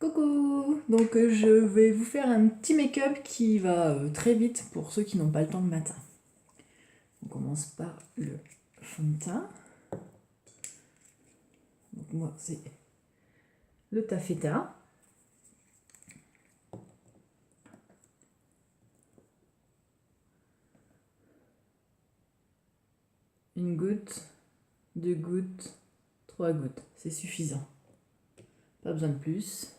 Coucou! Donc je vais vous faire un petit make-up qui va très vite pour ceux qui n'ont pas le temps le matin. On commence par le fond de teint. Donc moi c'est le taffeta. Une goutte, 2 gouttes, 3 gouttes, c'est suffisant. Pas besoin de plus.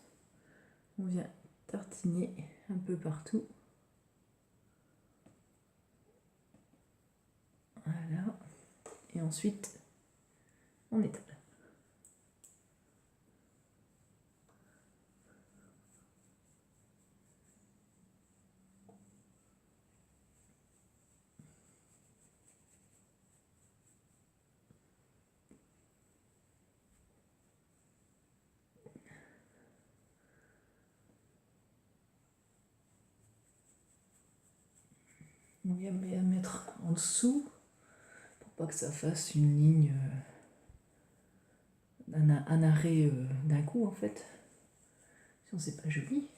On vient tartiner un peu partout. Voilà. Et ensuite, on étale. On vient mettre en dessous pour pas que ça fasse une ligne, un arrêt d'un coup en fait. Sinon c'est pas joli.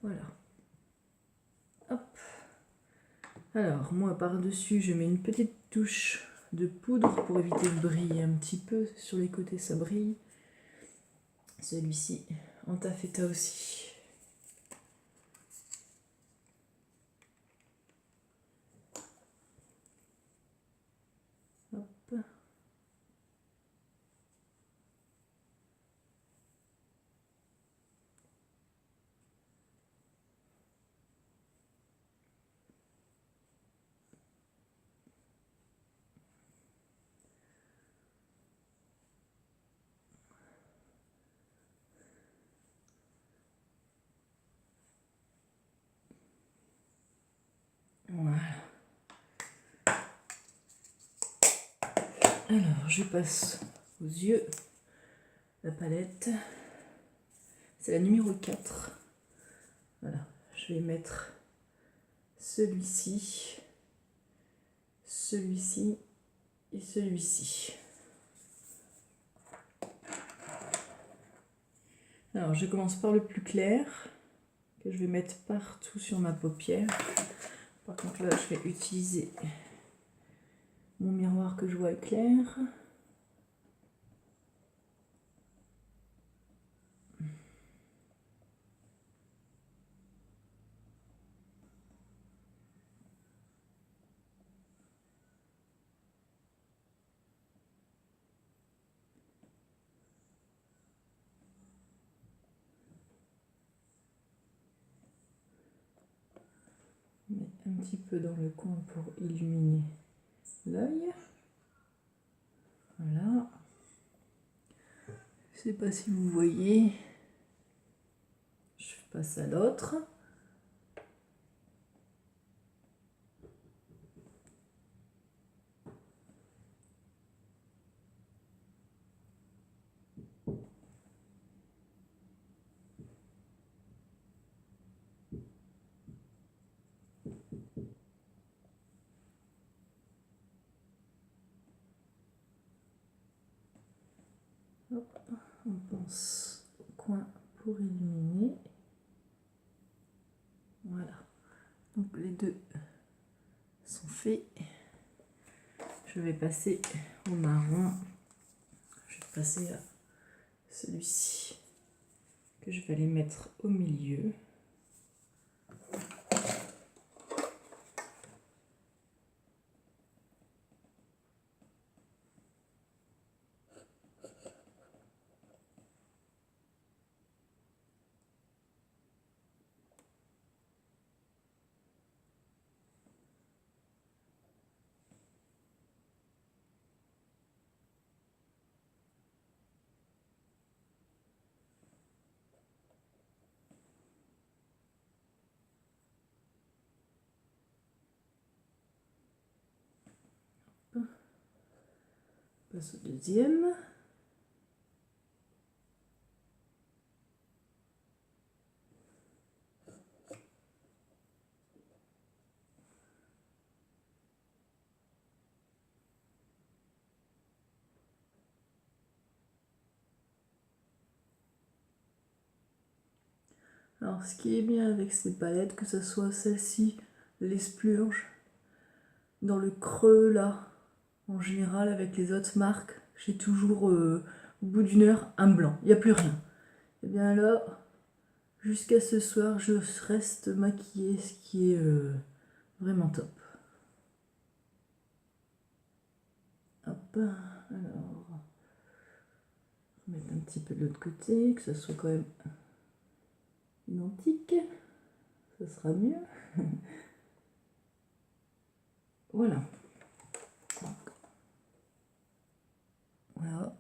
Voilà. Hop. Alors moi par-dessus je mets une petite touche de poudre pour éviter de briller un petit peu. Sur les côtés ça brille. Celui-ci en taffeta aussi. Hop. Voilà. Alors je passe aux yeux la palette. C'est la numéro 4. Voilà, je vais mettre celui-ci, celui-ci et celui-ci. Alors je commence par le plus clair, que je vais mettre partout sur ma paupière. Par contre là je vais utiliser mon miroir que je vois clair. Un petit peu dans le coin pour illuminer l'œil. Voilà. Je sais pas si vous voyez. Je passe à l'autre. Hop, on pense au coin pour illuminer. Voilà. Donc les deux sont faits. Je vais passer au marron. Je vais passer à celui-ci que je vais aller mettre au milieu. Passe au deuxième. Alors ce qui est bien avec ces palettes, que ce soit celle-ci, les splurges, dans le creux là, en général avec les autres marques, j'ai toujours au bout d'une heure un blanc, il n'y a plus rien. Et bien là, jusqu'à ce soir, je reste maquillée, ce qui est vraiment top. Hop, alors, on va mettre un petit peu de l'autre côté, que ça soit quand même identique, ça sera mieux. Voilà. Voilà.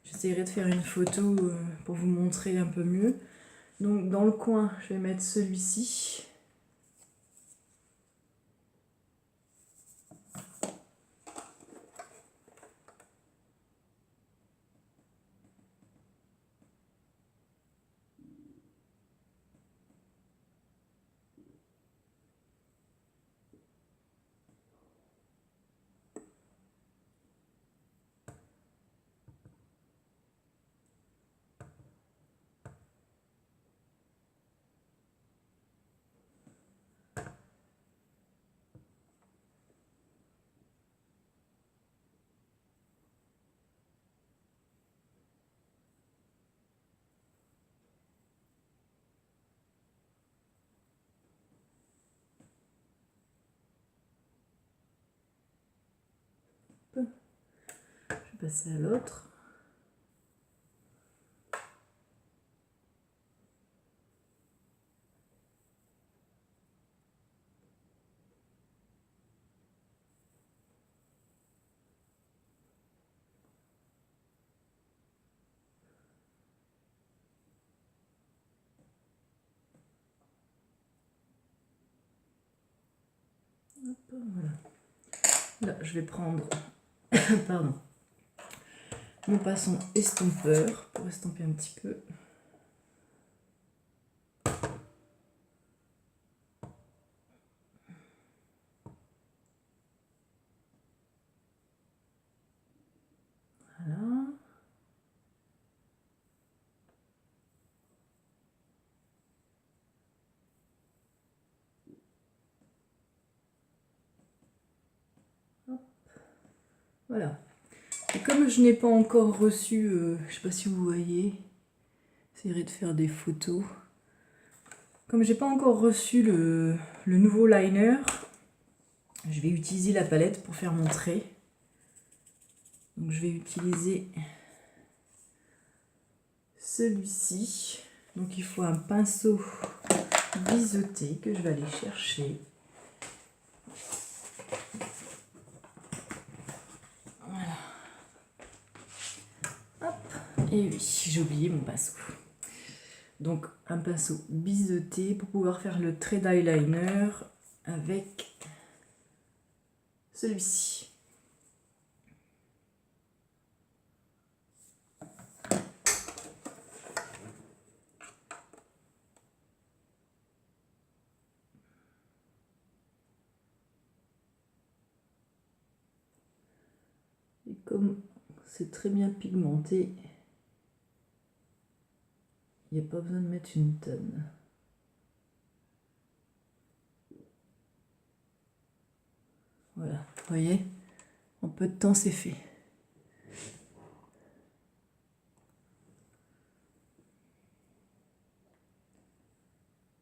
J'essaierai de faire une photo pour vous montrer un peu mieux. Donc dans le coin, je vais mettre celui-ci. Je vais passer à l'autre. Hop, voilà. Là, je vais prendre pardon, mon pinceau estompeur pour estomper un petit peu. Voilà. Hop. Voilà. Et comme je n'ai pas encore reçu, je ne sais pas si vous voyez, j'essaierai de faire des photos. Comme j'ai pas encore reçu le nouveau liner, je vais utiliser la palette pour faire mon trait. Donc je vais utiliser celui-ci. Donc il faut un pinceau biseauté que je vais aller chercher. Voilà. Hop. Et oui, j'ai oublié mon pinceau. Donc un pinceau biseauté pour pouvoir faire le trait d'eyeliner avec celui-ci. Et comme c'est très bien pigmenté, il n'y a pas besoin de mettre une tonne. Voilà, vous voyez, en peu de temps c'est fait.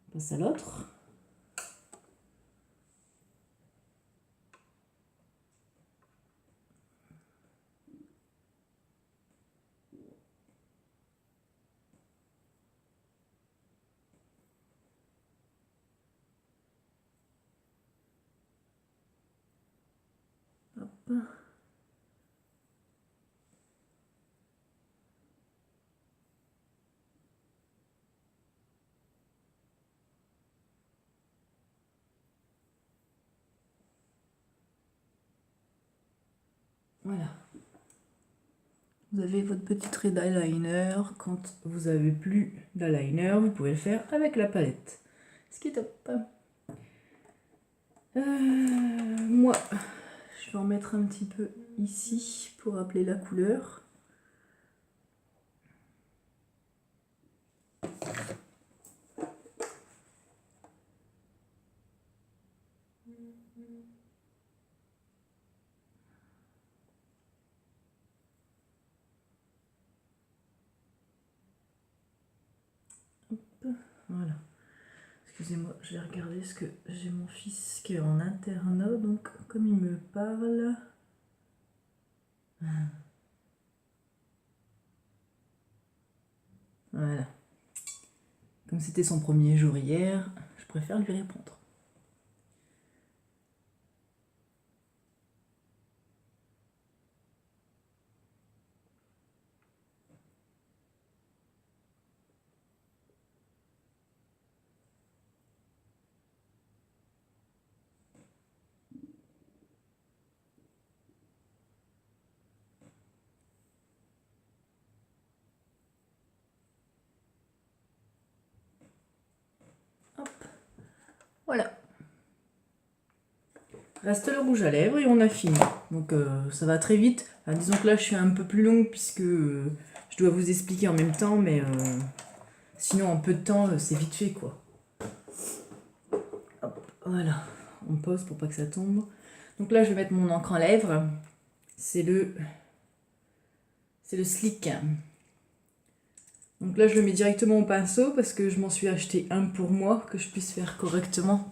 On passe à l'autre. Hop. Voilà. Vous avez votre petit trait d'eyeliner. Quand vous n'avez plus d'eyeliner, vous pouvez le faire avec la palette. Ce qui est top. Moi, je vais en mettre un petit peu ici pour rappeler la couleur. Voilà. Excusez-moi, je vais regarder ce que j'ai mon fils qui est en internat, donc comme il me parle... Voilà. Comme c'était son premier jour hier, je préfère lui répondre. Hop. Voilà. Reste le rouge à lèvres et on a fini. Donc ça va très vite. Enfin, disons que là je suis un peu plus longue puisque je dois vous expliquer en même temps, mais sinon en peu de temps c'est vite fait quoi. Hop, voilà. On pose pour pas que ça tombe. Donc là je vais mettre mon encre en lèvres. C'est le Slick. Donc là je le mets directement au pinceau parce que je m'en suis acheté un pour moi que je puisse faire correctement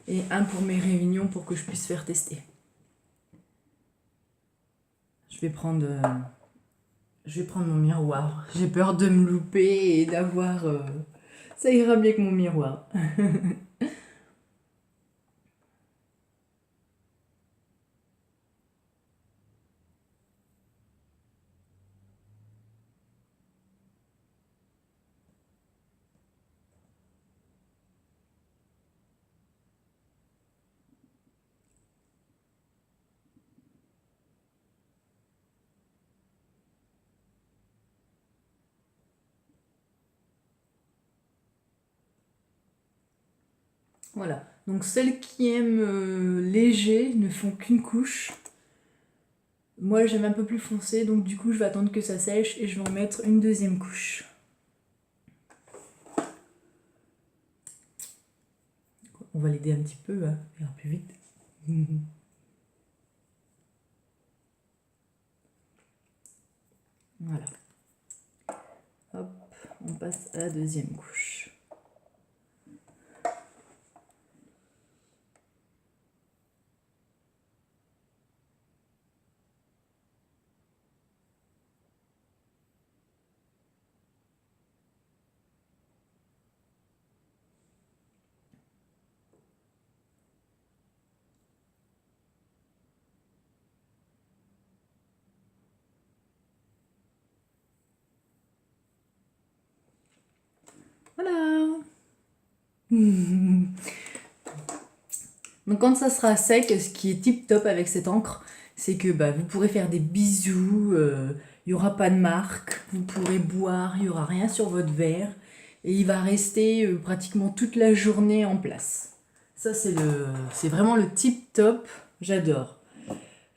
et un pour mes réunions pour que je puisse faire tester. Je vais prendre mon miroir. J'ai peur de me louper et d'avoir... Ça ira mieux que mon miroir. Voilà. Donc celles qui aiment léger ne font qu'une couche. Moi j'aime un peu plus foncé, donc du coup je vais attendre que ça sèche et je vais en mettre une deuxième couche. On va l'aider un petit peu, hein, faire plus vite. Voilà. Hop, on passe à la deuxième couche. Voilà. Donc quand ça sera sec, ce qui est tip top avec cette encre, c'est que vous pourrez faire des bisous, il n'y aura pas de marque, vous pourrez boire, il n'y aura rien sur votre verre, et il va rester pratiquement toute la journée en place. Ça c'est vraiment le tip top, j'adore.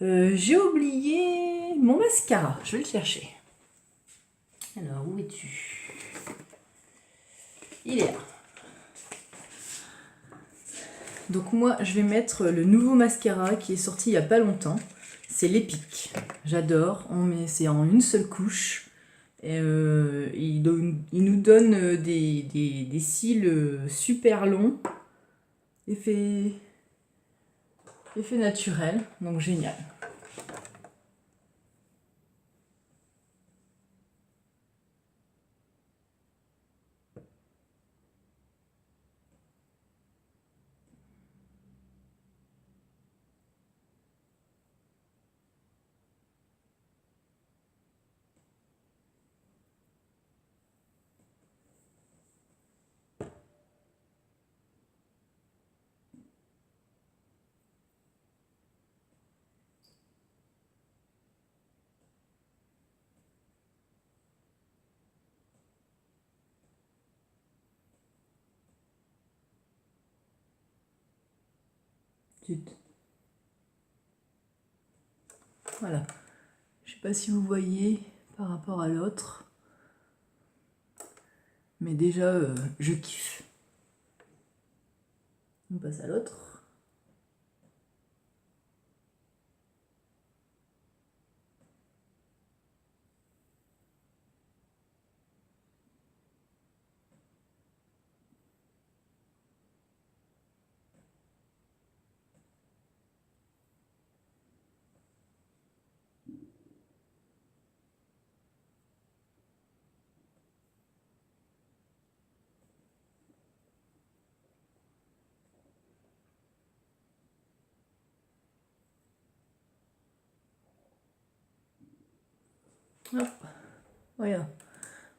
J'ai oublié mon mascara, je vais le chercher. Alors, où es-tu? Il est là. Donc moi, je vais mettre le nouveau mascara qui est sorti il n'y a pas longtemps. C'est l'Epic. J'adore. C'est en une seule couche. Et, il nous donne des cils super longs. Effet naturel. Donc génial. Voilà. Je sais pas si vous voyez par rapport à l'autre. Mais déjà, je kiffe. On passe à l'autre. Hop. Voilà. Vous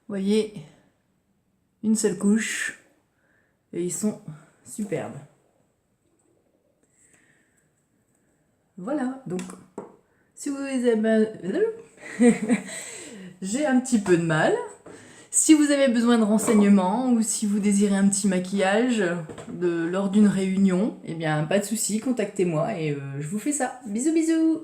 voyez, une seule couche. Et ils sont superbes. Voilà, donc, si vous avez... J'ai un petit peu de mal. Si vous avez besoin de renseignements ou si vous désirez un petit maquillage lors d'une réunion, eh bien, pas de souci, contactez-moi et je vous fais ça. Bisous, bisous!